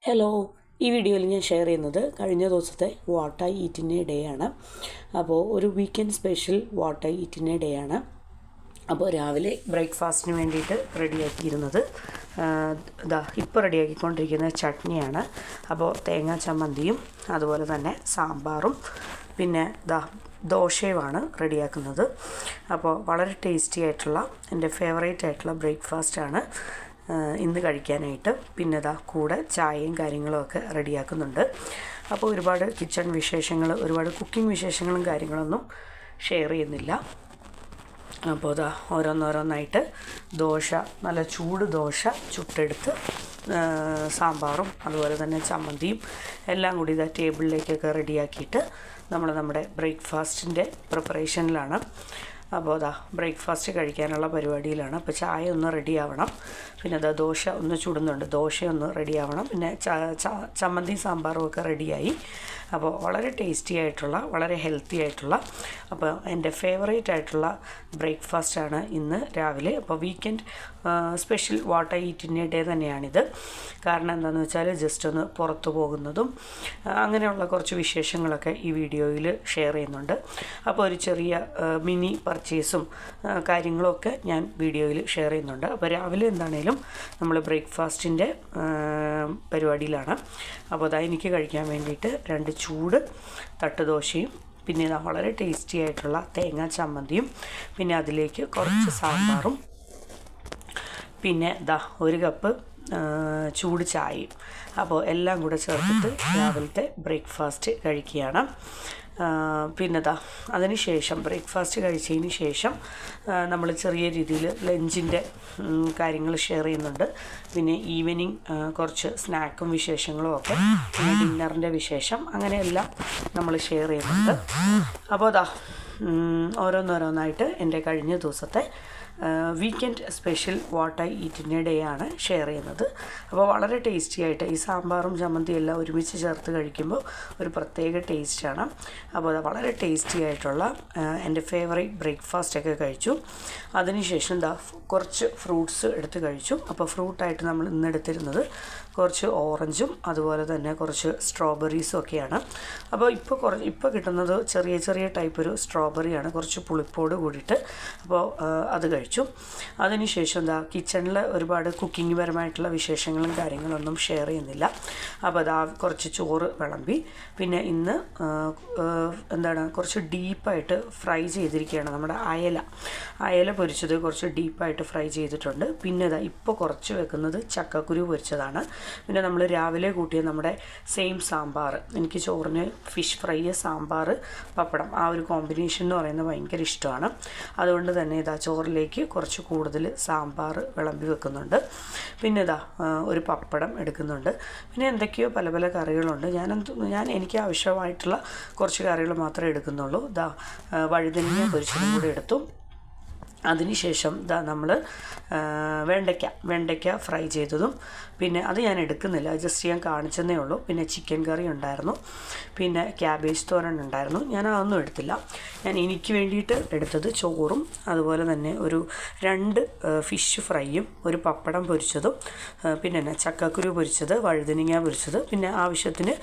Hello, ഈ വീഡിയോയിൽ ഞാൻ ഷെയർ ചെയ്യുന്നത് കഴിഞ്ഞ ദിവസത്തെ what I eat in A day ആണ്. അപ്പോൾ ഒരു weekend special what I eat in A day ആണ്. അപ്പോൾ രാവിലെ ബ്രേക്ക്ഫാസ്റ്റിന് വേണ്ടിയിട്ട് റെഡിയാക്കിയിരുന്നത് ഇപ്പോൾ റെഡിയാക്കിക്കൊണ്ടിരിക്കുന്ന ചട്നിയാണ്. അപ്പോൾ തേങ്ങാ ചമ്മന്തിയും അതുപോലെ തന്നെ സാമ്പാറും പിന്നെ ദോശയുമാണ് റെഡിയാക്കുന്നത്. അപ്പോൾ വളരെ ടേസ്റ്റി ആയിട്ടുള്ള എൻ്റെ ഫേവറേറ്റ് ആയിട്ടുള്ള ബ്രേക്ക്ഫാസ്റ്റാണ് ഇന്ന് കഴിക്കാനായിട്ട്. പിന്നെ കൂടെ ചായയും കാര്യങ്ങളുമൊക്കെ റെഡിയാക്കുന്നുണ്ട്. അപ്പോൾ ഒരുപാട് കിച്ചൺ വിശേഷങ്ങൾ, ഒരുപാട് കുക്കിംഗ് വിശേഷങ്ങളും കാര്യങ്ങളൊന്നും ഷെയർ ചെയ്യുന്നില്ല. അപ്പോൾ ഓരോന്നോരോന്നായിട്ട് ദോശ, നല്ല ചൂട് ദോശ ചുട്ടെടുത്ത് സാമ്പാറും അതുപോലെ തന്നെ ചമ്മന്തിയും എല്ലാം കൂടി ടേബിളിലേക്കൊക്കെ റെഡിയാക്കിയിട്ട് നമ്മുടെ ബ്രേക്ക്ഫാസ്റ്റിൻ്റെ പ്രിപ്പറേഷനിലാണ്. അപ്പോൾ ബ്രേക്ക്ഫാസ്റ്റ് കഴിക്കാനുള്ള പരിപാടിയിലാണ്. അപ്പോൾ ചായ ഒന്ന് റെഡിയാവണം, പിന്നെ ദോശ ഒന്ന് ചുടുന്നുണ്ട്, ദോശയൊന്ന് റെഡിയാവണം, പിന്നെ ചമ്മന്തി സാമ്പാറും ഒക്കെ റെഡിയായി. അപ്പോൾ വളരെ ടേസ്റ്റി ആയിട്ടുള്ള, വളരെ ഹെൽത്തി ആയിട്ടുള്ള, അപ്പോൾ എൻ്റെ ഫേവറേറ്റ് ആയിട്ടുള്ള ബ്രേക്ക്ഫാസ്റ്റാണ് ഇന്ന് രാവിലെ. അപ്പോൾ weekend special what I eat in A day തന്നെയാണിത്. കാരണം എന്താണെന്ന് വെച്ചാൽ ജസ്റ്റ് ഒന്ന് പുറത്തു പോകുന്നതും അങ്ങനെയുള്ള കുറച്ച് വിശേഷങ്ങളൊക്കെ ഈ വീഡിയോയിൽ ഷെയർ ചെയ്യുന്നുണ്ട്. അപ്പോൾ ഒരു ചെറിയ മിനി പർച്ചേസും കാര്യങ്ങളൊക്കെ ഞാൻ വീഡിയോയിൽ ഷെയർ ചെയ്യുന്നുണ്ട്. അപ്പോൾ രാവിലെ എന്താണേലും നമ്മൾ ബ്രേക്ക്ഫാസ്റ്റിൻ്റെ പരിപാടിയിലാണ്. അപ്പോൾ എനിക്ക് കഴിക്കാൻ വേണ്ടിയിട്ട് 2 ചൂട് തട്ടുദോശയും പിന്നെ വളരെ ടേസ്റ്റി ആയിട്ടുള്ള തേങ്ങാ ചമ്മന്തിയും പിന്നെ അതിലേക്ക് കുറച്ച് സാമ്പാറും പിന്നെ 1 കപ്പ് ചൂട് ചായയും. അപ്പോൾ എല്ലാം കൂടെ ചേർത്തിട്ട് രാവിലത്തെ ബ്രേക്ക്ഫാസ്റ്റ് കഴിക്കുകയാണ്. പിന്നെ അതിന് ശേഷം ബ്രേക്ക്ഫാസ്റ്റ് കഴിച്ചതിന് ശേഷം നമ്മൾ ചെറിയ രീതിയിൽ ലഞ്ചിൻ്റെ കാര്യങ്ങൾ ഷെയർ ചെയ്യുന്നുണ്ട്. പിന്നെ ഈവനിങ് കുറച്ച് സ്നാക്കും വിശേഷങ്ങളും ഒക്കെ, പിന്നെ ഡിന്നറിൻ്റെ വിശേഷം, അങ്ങനെയെല്ലാം നമ്മൾ ഷെയർ ചെയ്യുന്നുണ്ട്. അപ്പോൾ ഓരോന്നോരോന്നായിട്ട് എൻ്റെ കഴിഞ്ഞ ദിവസത്തെ weekend special what I eat in A day ആണ് ഷെയർ ചെയ്യുന്നത്. അപ്പോൾ വളരെ ടേസ്റ്റി ആയിട്ട് ഈ സാമ്പാറും ചമ്മന്തിയും എല്ലാം ഒരുമിച്ച് ചേർത്ത് കഴിക്കുമ്പോൾ ഒരു പ്രത്യേക ടേസ്റ്റാണ്. അപ്പോൾ വളരെ ടേസ്റ്റി ആയിട്ടുള്ള എൻ്റെ ഫേവറേറ്റ് ബ്രേക്ക്ഫാസ്റ്റൊക്കെ കഴിച്ചു. അതിനുശേഷം കുറച്ച് ഫ്രൂട്ട്സ് എടുത്ത് കഴിച്ചു. അപ്പോൾ ഫ്രൂട്ടായിട്ട് നമ്മൾ ഇന്ന് എടുത്തിരുന്നത് കുറച്ച് ഓറഞ്ചും അതുപോലെ തന്നെ കുറച്ച് സ്ട്രോബെറീസും ഒക്കെയാണ്. അപ്പോൾ ഇപ്പോൾ കിട്ടുന്നത് ചെറിയ ടൈപ്പ് ഒരു സ്ട്രോബെറിയാണ്, കുറച്ച് പുളിപ്പോട് കൂടിയിട്ട്. അപ്പോൾ അത് കഴിച്ചു. അതിനുശേഷം കിച്ചണിൽ ഒരുപാട് കുക്കിംഗ് പരമായിട്ടുള്ള വിശേഷങ്ങളും കാര്യങ്ങളൊന്നും ഷെയർ ചെയ്യുന്നില്ല. അപ്പോൾ കുറച്ച് ചോറ് വിളമ്പി. പിന്നെ ഇന്ന് കുറച്ച് ഡീപ്പായിട്ട് ഫ്രൈ ചെയ്തിരിക്കുകയാണ് നമ്മുടെ അയല പൊരിച്ചത്, കുറച്ച് ഡീപ്പായിട്ട് ഫ്രൈ ചെയ്തിട്ടുണ്ട്. പിന്നെ ഇപ്പോൾ കുറച്ച് വെക്കുന്നത് ചക്കക്കുരു പൊരിച്ചതാണ്. പിന്നെ നമ്മൾ രാവിലെ കൂട്ടിയ നമ്മുടെ സെയിം സാമ്പാർ, എനിക്ക് ചോറിന് ഫിഷ് ഫ്രൈ, സാമ്പാർ, പപ്പടം, ആ ഒരു കോമ്പിനേഷൻ എന്ന് പറയുന്നത് ഭയങ്കര ഇഷ്ടമാണ്. അതുകൊണ്ട് തന്നെ ചോറിലേക്ക് കുറച്ച് കൂടുതൽ സാമ്പാർ വിളമ്പി വെക്കുന്നുണ്ട്. പിന്നെ ഒരു പപ്പടം എടുക്കുന്നുണ്ട്. പിന്നെ എന്തൊക്കെയോ പല കറികളുണ്ട്. ഞാൻ എനിക്ക് ആവശ്യമായിട്ടുള്ള കുറച്ച് കറികൾ മാത്രമേ എടുക്കുന്നുള്ളൂ. വഴുതനങ്ങ പൊരിച്ചതും കൂടി എടുത്തു. അതിനുശേഷം നമ്മൾ വെണ്ടയ്ക്ക ഫ്രൈ ചെയ്തതും, പിന്നെ അത് ഞാൻ എടുക്കുന്നില്ല, ജസ്റ്റ് ഞാൻ കാണിച്ചെന്നേ ഉള്ളൂ. പിന്നെ ചിക്കൻ കറി ഉണ്ടായിരുന്നു, പിന്നെ ക്യാബേജ് തോരൻ ഉണ്ടായിരുന്നു. ഞാൻ അതൊന്നും എടുത്തില്ല. ഞാൻ എനിക്ക് വേണ്ടിയിട്ട് എടുത്തത് ചോറും അതുപോലെ തന്നെ ഒരു 2 ഫിഷ് ഫ്രൈയും, ഒരു പപ്പടം പൊരിച്ചതും, പിന്നെ ചക്കക്കുരു പൊരിച്ചത്, വഴുതനങ്ങ പൊരിച്ചത്, പിന്നെ ആവശ്യത്തിന്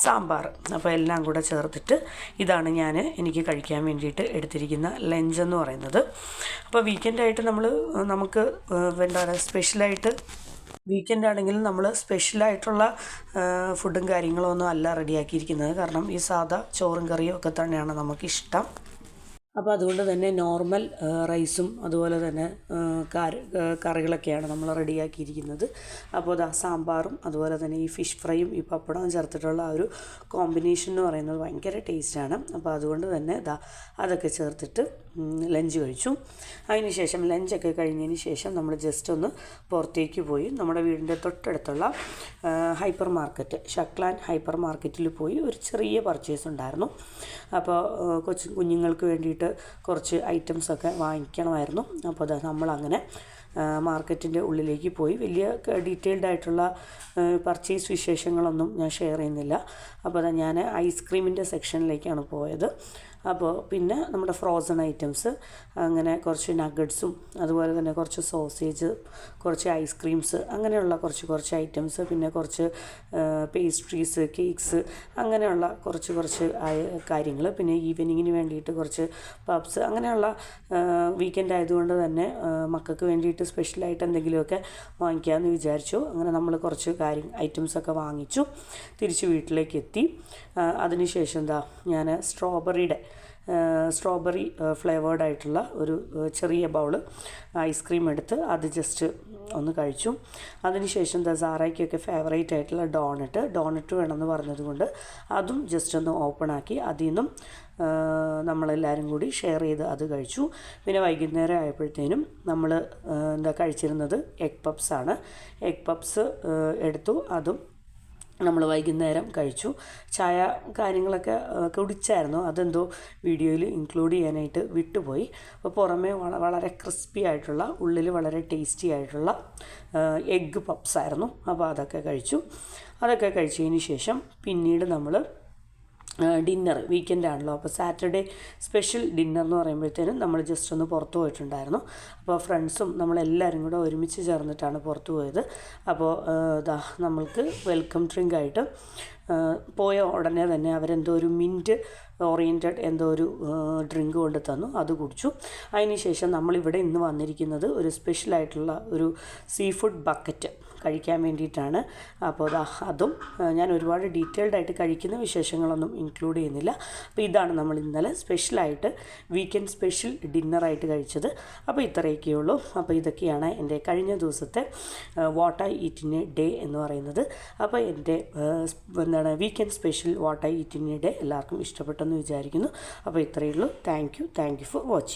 സാമ്പാർ. അപ്പോൾ എല്ലാം കൂടെ ചേർത്തിട്ട് ഇതാണ് എനിക്ക് കഴിക്കാൻ വേണ്ടിയിട്ട് എടുത്തിരിക്കുന്ന ലഞ്ചെന്ന് പറയുന്നത്. അപ്പോൾ വീക്കെൻഡായിട്ട് നമുക്ക് സ്പെഷ്യലായിട്ട് വീക്കെൻഡാണെങ്കിലും നമ്മൾ സ്പെഷ്യലായിട്ടുള്ള ഫുഡും കാര്യങ്ങളും ഒന്നും അല്ല റെഡിയാക്കിയിരിക്കുന്നത്. കാരണം ഈ സാധാ ചോറും കറിയും ഒക്കെ തന്നെയാണ് നമുക്കിഷ്ടം. അപ്പോൾ അതുകൊണ്ട് തന്നെ നോർമൽ റൈസും അതുപോലെ തന്നെ കറികളൊക്കെയാണ് നമ്മൾ റെഡിയാക്കിയിരിക്കുന്നത്. അപ്പോൾ സാമ്പാറും അതുപോലെ തന്നെ ഈ ഫിഷ് ഫ്രൈയും ഈ പപ്പടവും ചേർത്തിട്ടുള്ള ആ ഒരു കോമ്പിനേഷൻ എന്ന് പറയുന്നത് ഭയങ്കര ടേസ്റ്റാണ്. അപ്പോൾ അതുകൊണ്ട് തന്നെ അതൊക്കെ ചേർത്തിട്ട് ലഞ്ച് കഴിച്ചു. അതിന് ശേഷം ലഞ്ചൊക്കെ കഴിഞ്ഞതിന് ശേഷം നമ്മൾ ജസ്റ്റ് ഒന്ന് പുറത്തേക്ക് പോയി നമ്മുടെ വീടിൻ്റെ തൊട്ടടുത്തുള്ള ഹൈപ്പർ മാർക്കറ്റ്, ഷക്ലാൻ ഹൈപ്പർ മാർക്കറ്റിൽ പോയി ഒരു ചെറിയ പർച്ചേസ് ഉണ്ടായിരുന്നു. അപ്പോൾ കുഞ്ഞുങ്ങൾക്ക് വേണ്ടിയിട്ട് കുറച്ച് ഐറ്റംസൊക്കെ വാങ്ങിക്കണമായിരുന്നു. അപ്പോൾ നമ്മളങ്ങനെ മാർക്കറ്റിൻ്റെ ഉള്ളിലേക്ക് പോയി. വലിയ ഡീറ്റെയിൽഡ് ആയിട്ടുള്ള പർച്ചേസ് വിശേഷങ്ങളൊന്നും ഞാൻ ഷെയർ ചെയ്യുന്നില്ല. അപ്പോൾ ഞാൻ ഐസ്ക്രീമിൻ്റെ സെക്ഷനിലേക്കാണ് പോയത്. അപ്പോൾ പിന്നെ നമ്മുടെ ഫ്രോസൺ ഐറ്റംസ്, അങ്ങനെ കുറച്ച് നഗറ്റ്സും അതുപോലെ തന്നെ കുറച്ച് സോസേജ്, കുറച്ച് ഐസ്ക്രീംസ്, അങ്ങനെയുള്ള കുറച്ച് ഐറ്റംസ്, പിന്നെ കുറച്ച് പേസ്ട്രീസ്, കേക്ക്സ്, അങ്ങനെയുള്ള കുറച്ച് കാര്യങ്ങൾ, പിന്നെ ഈവനിങ്ങിന് വേണ്ടിയിട്ട് കുറച്ച് പബ്സ്, അങ്ങനെയുള്ള വീക്കെൻഡ് ആയതുകൊണ്ട് തന്നെ മക്കൾക്ക് വേണ്ടിയിട്ട് സ്പെഷ്യലായിട്ട് എന്തെങ്കിലുമൊക്കെ വാങ്ങിക്കാമെന്ന് വിചാരിച്ചു. അങ്ങനെ നമ്മൾ കുറച്ച് ഐറ്റംസൊക്കെ വാങ്ങിച്ചു, തിരിച്ച് വീട്ടിലേക്ക് എത്തി. അതിനുശേഷം ഞാൻ സ്ട്രോബെറി ഫ്ലേവേർഡായിട്ടുള്ള ഒരു ചെറിയ ബൗള് ഐസ്ക്രീം എടുത്ത് അത് ജസ്റ്റ് ഒന്ന് കഴിച്ചു. അതിനുശേഷം സാറയ്ക്കൊക്കെ ഫേവറേറ്റ് ആയിട്ടുള്ള ഡോണറ്റ് വേണമെന്ന് പറഞ്ഞതുകൊണ്ട് അതും ജസ്റ്റ് ഒന്ന് ഓപ്പണാക്കി അതിൽ നിന്നും നമ്മളെല്ലാവരും കൂടി ഷെയർ ചെയ്ത് അത് കഴിച്ചു. പിന്നെ വൈകുന്നേരം ആയപ്പോഴത്തേനും നമ്മൾ കഴിച്ചിരുന്നത് എഗ് പപ്സ് എടുത്തു, അതും നമ്മൾ വൈകുന്നേരം കഴിച്ചു. ചായ കാര്യങ്ങളൊക്കെ കുടിച്ചായിരുന്നു, അതെന്തോ വീഡിയോയിൽ ഇൻക്ലൂഡ് ചെയ്യാനായിട്ട് വിട്ടുപോയി. അപ്പോൾ പുറമേ വളരെ ക്രിസ്പി ആയിട്ടുള്ള, ഉള്ളിൽ വളരെ ടേസ്റ്റി ആയിട്ടുള്ള എഗ്ഗ് പപ്സ് ആയിരുന്നു. അപ്പോൾ അതൊക്കെ കഴിച്ചതിന് ശേഷം പിന്നീട് നമ്മൾ ഡിന്നർ, വീക്കെൻഡ് ആണല്ലോ, അപ്പോൾ സാറ്റർഡേ സ്പെഷ്യൽ ഡിന്നർ എന്ന് പറയുമ്പോഴത്തേനും നമ്മൾ ജസ്റ്റ് ഒന്ന് പുറത്ത് പോയിട്ടുണ്ടായിരുന്നു. അപ്പോൾ ഫ്രണ്ട്സും നമ്മളെല്ലാവരും കൂടെ ഒരുമിച്ച് ചേർന്നിട്ടാണ് പുറത്ത് പോയത്. അപ്പോൾ നമ്മൾക്ക് വെൽക്കം ഡ്രിങ്ക് ആയിട്ട് പോയ ഉടനെ തന്നെ അവരെന്തോ ഒരു മിൻറ്റ് ഓറിയൻറ്റഡ് എന്തോ ഒരു ഡ്രിങ്ക് കൊണ്ട് തന്നു, അത് കുടിച്ചു. അതിനുശേഷം നമ്മളിവിടെ ഇന്ന് വന്നിരിക്കുന്നത് ഒരു സ്പെഷ്യലായിട്ടുള്ള ഒരു സീ ഫുഡ് ബക്കറ്റ് കഴിക്കാൻ വേണ്ടിയിട്ടാണ്. അപ്പോൾ അതും ഞാൻ ഒരുപാട് ഡീറ്റെയിൽഡ് ആയിട്ട് കഴിക്കുന്ന വിശേഷങ്ങളൊന്നും ഇൻക്ലൂഡ് ചെയ്യുന്നില്ല. അപ്പോൾ ഇതാണ് നമ്മൾ ഇന്നലെ സ്പെഷ്യലായിട്ട് വീക്കെൻഡ് സ്പെഷ്യൽ ഡിന്നറായിട്ട് കഴിച്ചത്. അപ്പോൾ ഇത്രയൊക്കെയുള്ളൂ. അപ്പോൾ ഇതൊക്കെയാണ് എൻ്റെ കഴിഞ്ഞ ദിവസത്തെ what I eat in A day എന്ന് പറയുന്നത്. അപ്പോൾ എൻ്റെ weekend special what I eat in A day എല്ലാവർക്കും ഇഷ്ടപ്പെട്ടെന്ന് വിചാരിക്കുന്നു. അപ്പോൾ ഇത്രയേ ഉള്ളൂ. Thank you for watching.